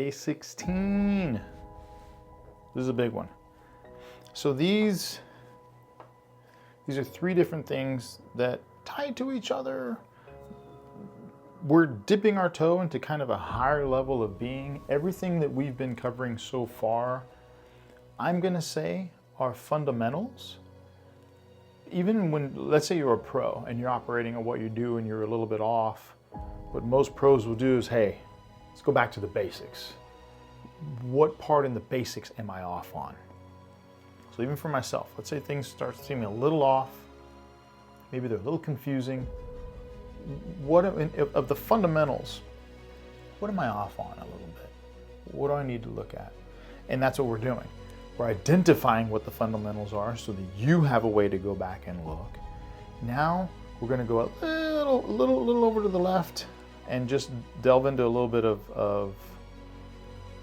Day 16. This is a big one. So these are 3 different things that tie to each other. We're dipping our toe into kind of a higher level of being. Everything that we've been covering so far, I'm gonna say, are fundamentals. Even when, let's say you're a pro and you're operating at what you do and you're a little bit off, what most pros will do is, hey, let's go back to the basics. What part in the basics am I off on? So even for myself, let's say things start seeming a little off, maybe they're a little confusing. Of the fundamentals, what am I off on a little bit? What do I need to look at? And that's what we're doing. We're identifying what the fundamentals are so that you have a way to go back and look. Now we're going to go a little over to the left and just delve into a little bit of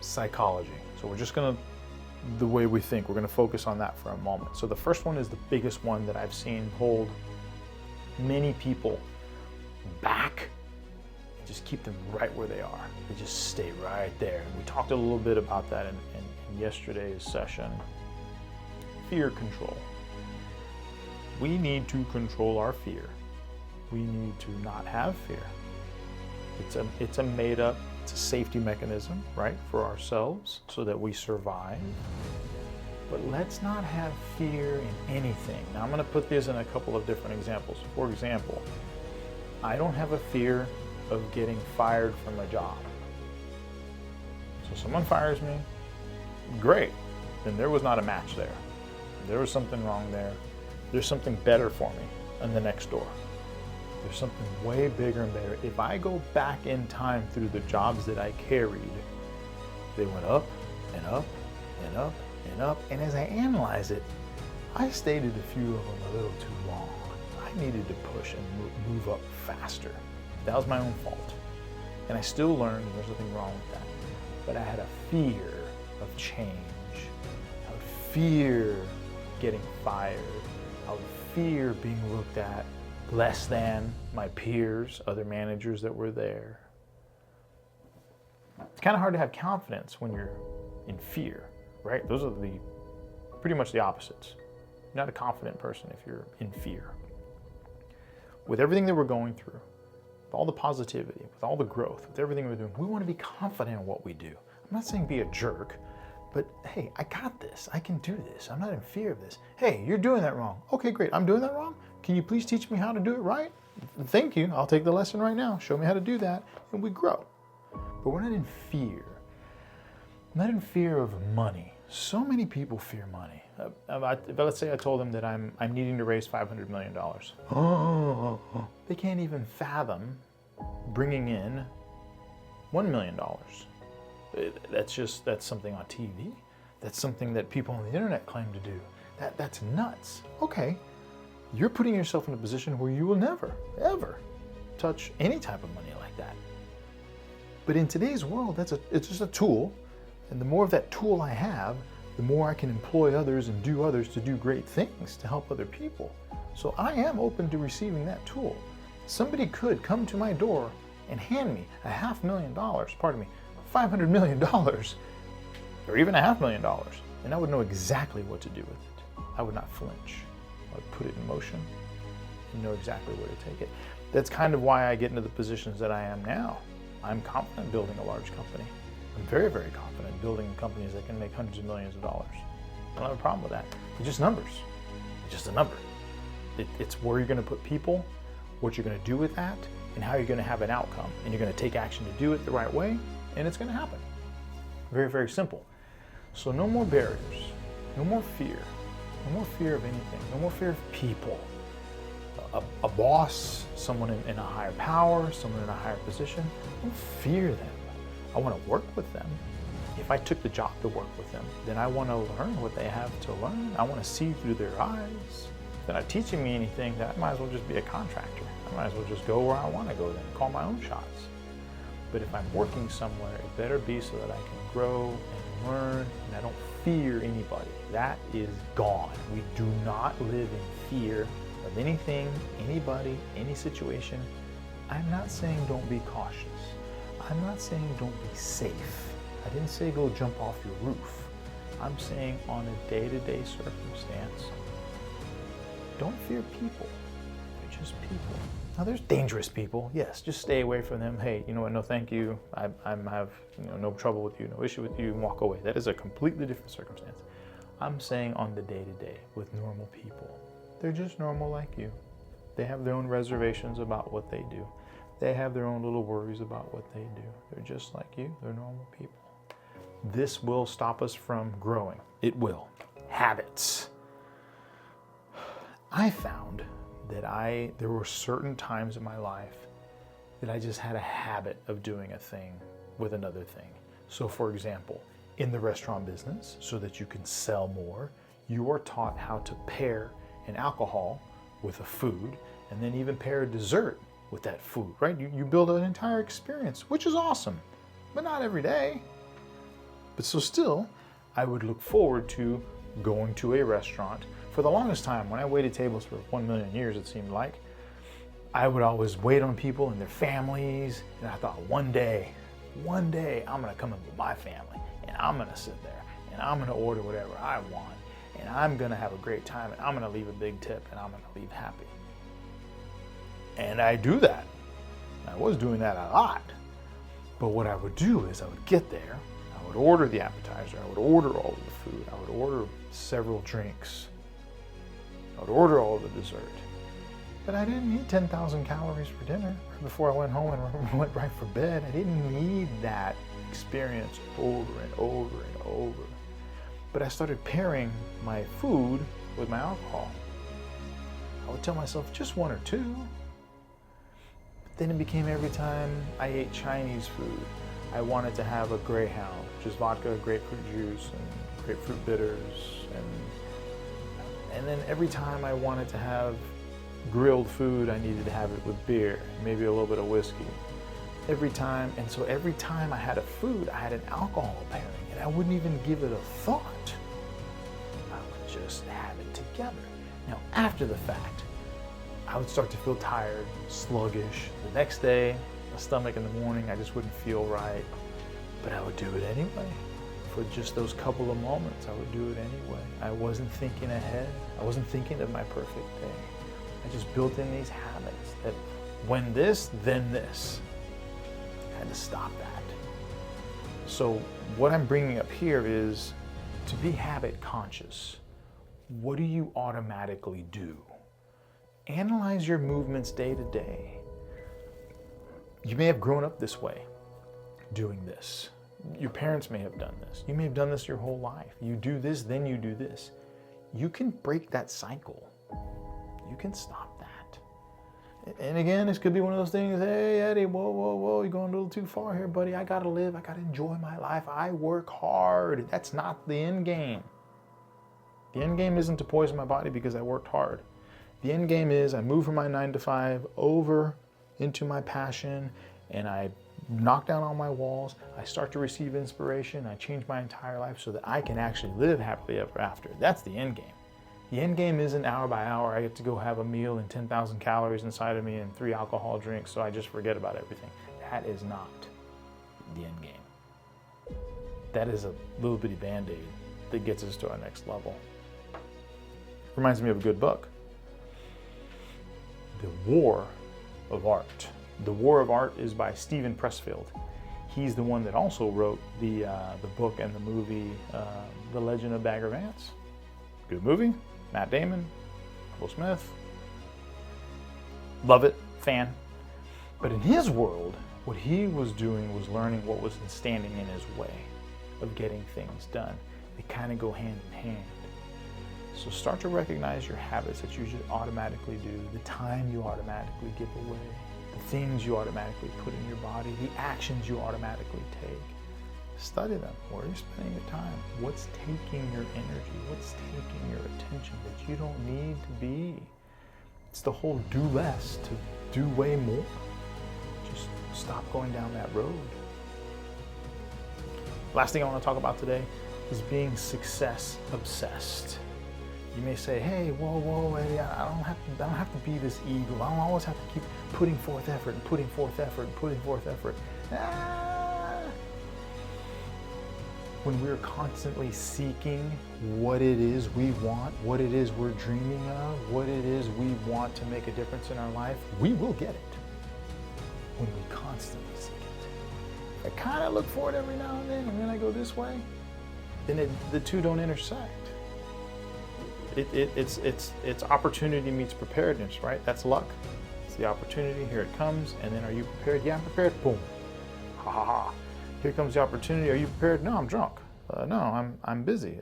psychology. So we're just going to, the way we think, we're going to focus on that for a moment. So the first one is the biggest one that I've seen hold many people back and just keep them right where they are. They just stay right there. And we talked a little bit about that in yesterday's session. Fear control. We need to control our fear. We need to not have fear. It's a made up, it's a safety mechanism, right, for ourselves so that we survive. But let's not have fear in anything. Now I'm going to put this in a couple of different examples. For example, I don't have a fear of getting fired from a job. So someone fires me, great. Then there was not a match there. There was something wrong there. There's something better for me on the next door. There's something way bigger and better. If I go back in time through the jobs that I carried, they went up and up and up and up. And as I analyze it, I stayed at a few of them a little too long. I needed to push and move up faster. That was my own fault. And I still learned there's nothing wrong with that. But I had a fear of change. I would fear getting fired. I would fear being looked at less than my peers, other managers that were there. It's kind of hard to have confidence when you're in fear, right? Those are pretty much the opposites. You're not a confident person if you're in fear. With everything that we're going through, with all the positivity, with all the growth, with everything we're doing, we want to be confident in what we do. I'm not saying be a jerk, but hey, I got this. I can do this. I'm not in fear of this. Hey, you're doing that wrong. Okay, great. I'm doing that wrong. Can you please teach me how to do it right? Thank you. I'll take the lesson right now. Show me how to do that, and we grow. But we're not in fear. Not in fear of money. So many people fear money. Let's say I told them that I'm needing to raise $500 million. They can't even fathom bringing in $1 million. That's something on TV. That's something that people on the internet claim to do. That's nuts. Okay, you're putting yourself in a position where you will never, ever touch any type of money like that. But in today's world, it's just a tool. And the more of that tool I have, the more I can employ others and do others to do great things to help other people. So I am open to receiving that tool. Somebody could come to my door and hand me $500 million, or even $500,000, and I would know exactly what to do with it. I would not flinch. I would put it in motion and know exactly where to take it. That's kind of why I get into the positions that I am now. I'm confident building a large company. I'm very, very confident building companies that can make hundreds of millions of dollars. I don't have a problem with that. It's just numbers. It's just a number. It's where you're going to put people, what you're going to do with that, and how you're going to have an outcome. And you're going to take action to do it the right way, and it's going to happen. Very, very simple. So no more barriers, no more fear, no more fear of anything, no more fear of people. A boss, someone in a higher power, someone in a higher position, I don't fear them. I want to work with them. If I took the job to work with them, then I want to learn what they have to learn. I want to see through their eyes. If they're not teaching me anything, then I might as well just be a contractor. I might as well just go where I want to go then, call my own shots. But if I'm working somewhere, it better be so that I can grow and learn and I don't fear anybody. That is gone. We do not live in fear of anything, anybody, any situation. I'm not saying don't be cautious. I'm not saying don't be safe. I didn't say go jump off your roof. I'm saying on a day-to-day circumstance, don't fear people. They're just people. Now there's dangerous people. Yes, just stay away from them. Hey, you know what? No, thank you. I have no trouble with you, no issue with you, and walk away. That is a completely different circumstance. I'm saying on the day-to-day with normal people. They're just normal like you. They have their own reservations about what they do. They have their own little worries about what they do. They're just like you. They're normal people. This will stop us from growing. It will. Habits. I found that there were certain times in my life that I just had a habit of doing a thing with another thing. So for example, in the restaurant business, so that you can sell more, you are taught how to pair an alcohol with a food, and then even pair a dessert with that food, right? You build an entire experience, which is awesome, but not every day. But so still, I would look forward to going to a restaurant. For the longest time, when I waited tables for 1 million years, it seemed like, I would always wait on people and their families, and I thought one day I'm gonna come in with my family, and I'm gonna sit there, and I'm gonna order whatever I want, and I'm gonna have a great time, and I'm gonna leave a big tip, and I'm gonna leave happy. And I do that. I was doing that a lot. But what I would do is I would get there, I would order the appetizer, I would order all of the food, I would order several drinks, I would order all of the dessert. But I didn't need 10,000 calories for dinner before I went home and went right for bed. I didn't need that experience over and over and over. But I started pairing my food with my alcohol. I would tell myself just one or two. But then it became every time I ate Chinese food, I wanted to have a Greyhound, which is vodka, grapefruit juice, and grapefruit bitters. And then every time I wanted to have grilled food, I needed to have it with beer, maybe a little bit of whiskey. Every time I had a food, I had an alcohol pairing, and I wouldn't even give it a thought. I would just have it together. Now, after the fact, I would start to feel tired, sluggish. The next day, my stomach in the morning, I just wouldn't feel right, but I would do it anyway. For just those couple of moments, I would do it anyway. I wasn't thinking ahead. I wasn't thinking of my perfect day. I just built in these habits that when this, then this. I had to stop that. So what I'm bringing up here is to be habit conscious. What do you automatically do? Analyze your movements day to day. You may have grown up this way, doing this. Your parents may have done this. You may have done this your whole life. You do this, then you do this. You can break that cycle. You can stop that. And again, this could be one of those things, hey, Eddie, whoa, you're going a little too far here, buddy. I gotta live, I gotta enjoy my life. I work hard. That's not the end game. The end game isn't to poison my body because I worked hard. The end game is I move from my 9 to 5 over into my passion, and I knock down all my walls. I start to receive inspiration. I change my entire life so that I can actually live happily ever after. That's the end game. The end game isn't hour by hour. I get to go have a meal and 10,000 calories inside of me and 3 alcohol drinks so I just forget about everything. That is not the end game. That is a little bitty band-aid that gets us to our next level. Reminds me of a good book. The War of Art. The War of Art is by Steven Pressfield. He's the one that also wrote the book and the movie The Legend of Bagger Vance. Good movie. Matt Damon, Will Smith. Love it, fan. But in his world, what he was doing was learning what was standing in his way of getting things done. They kind of go hand in hand. So start to recognize your habits that you just automatically do, the time you automatically give away, the things you automatically put in your body, the actions you automatically take. Study them. Where are you spending your time? What's taking your energy? What's taking your attention that you don't need to be? It's the whole do less to do way more. Just stop going down that road. Last thing I want to talk about today is being success obsessed. You may say, hey, whoa, Eddie, I don't have to be this eagle. I don't always have to keep putting forth effort and putting forth effort and putting forth effort. when we're constantly seeking what it is we want, what it is we're dreaming of, what it is we want to make a difference in our life, we will get it when we constantly seek it. If I kind of look for it every now and then I go this way, then the two don't intersect. It's opportunity meets preparedness, right? That's luck. It's the opportunity, here it comes, and then are you prepared? Yeah, I'm prepared, boom. Ha ha ha. Here comes the opportunity. Are you prepared? No, I'm drunk. No, I'm busy.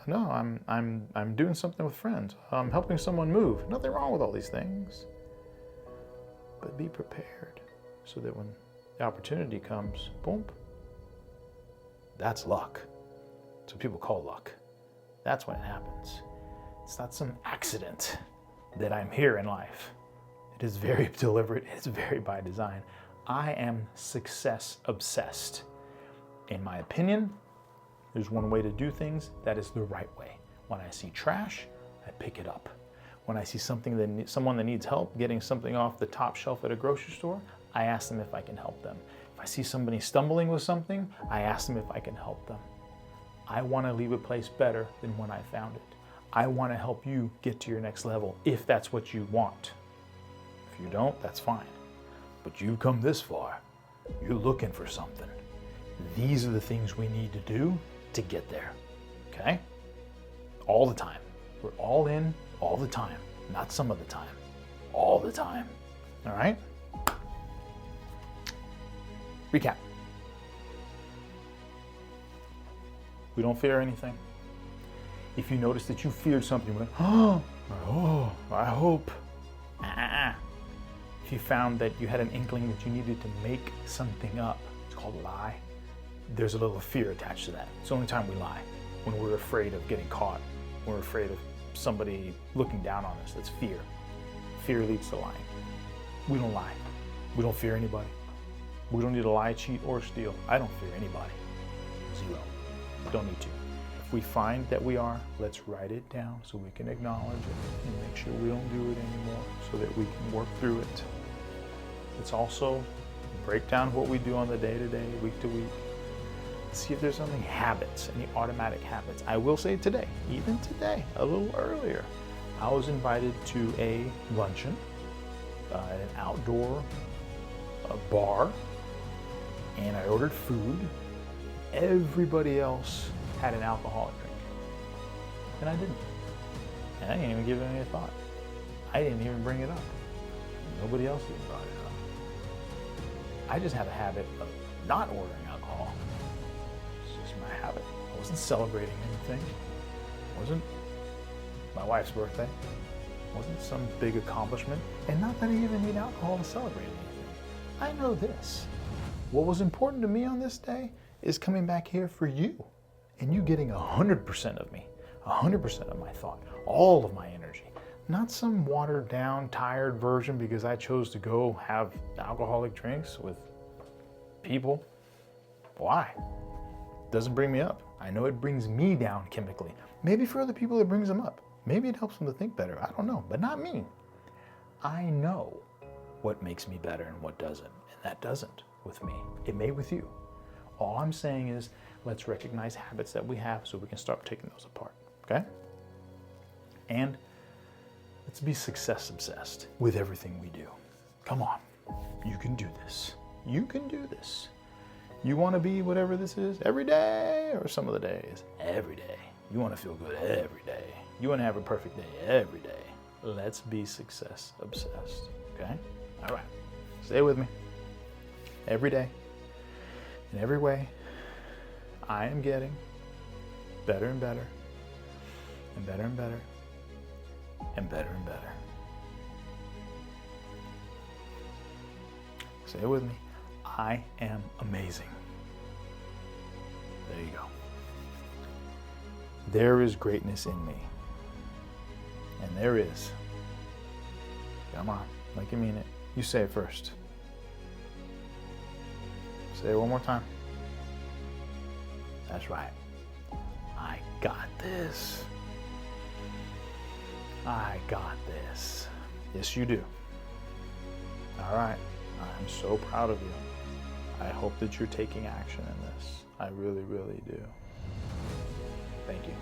No, I'm doing something with friends. I'm helping someone move. Nothing wrong with all these things. But be prepared so that when the opportunity comes, boom, that's luck. That's what people call luck. That's when it happens. It's not some accident that I'm here in life. It is very deliberate. It's very by design. I am success obsessed. In my opinion, there's one way to do things that is the right way. When I see trash, I pick it up. When I see someone that needs help getting something off the top shelf at a grocery store, I ask them if I can help them. If I see somebody stumbling with something, I ask them if I can help them. I want to leave a place better than when I found it. I want to help you get to your next level if that's what you want. If you don't, that's fine. But you've come this far. You're looking for something. These are the things we need to do to get there, okay? All the time. We're all in all the time, not some of the time, all the time, all right? Recap. We don't fear anything. If you notice that you feared something, like, I hope. If you found that you had an inkling that you needed to make something up, it's called a lie. There's a little fear attached to that. It's the only time we lie, when we're afraid of getting caught. We're afraid of somebody looking down on us. That's fear. Fear leads to lying. We don't lie. We don't fear anybody. We don't need to lie, cheat, or steal. I don't fear anybody. Zero. Don't need to. If we find that we are, let's write it down so we can acknowledge it and make sure we don't do it anymore so that we can work through it. Let's also break down what we do on the day-to-day, week-to-week. See if there's any habits, any automatic habits. I will say today, even today, a little earlier, I was invited to a luncheon at an outdoor bar, and I ordered food. Everybody else had an alcoholic drink, and I didn't. And I didn't even give it any thought. I didn't even bring it up. Nobody else even brought it up. I just have a habit of not ordering alcohol. My habit. I wasn't celebrating anything. It wasn't my wife's birthday. It wasn't some big accomplishment. And not that I even need alcohol to celebrate anything. I know this. What was important to me on this day is coming back here for you. And you getting 100% of me. 100% of my thought. All of my energy. Not some watered down, tired version because I chose to go have alcoholic drinks with people. Why? Doesn't bring me up. I know it brings me down chemically. Maybe for other people it brings them up. Maybe it helps them to think better. I don't know, but not me. I know what makes me better and what doesn't, and that doesn't with me. It may with you. All I'm saying is let's recognize habits that we have so we can start taking those apart, okay? And let's be success obsessed with everything we do. Come on, you can do this. You can do this. You want to be whatever this is every day or some of the days? Every day. You want to feel good every day. You want to have a perfect day every day. Let's be success obsessed, okay? All right, stay with me. Every day, in every way, I am getting better and better, and better and better, and better and better. Say it with me. I am amazing. There you go. There is greatness in me. And there is. Come on, like you mean it. You say it first. Say it one more time. That's right. I got this. I got this. Yes, you do. All right. I'm so proud of you. I hope that you're taking action in this. I really, really do. Thank you.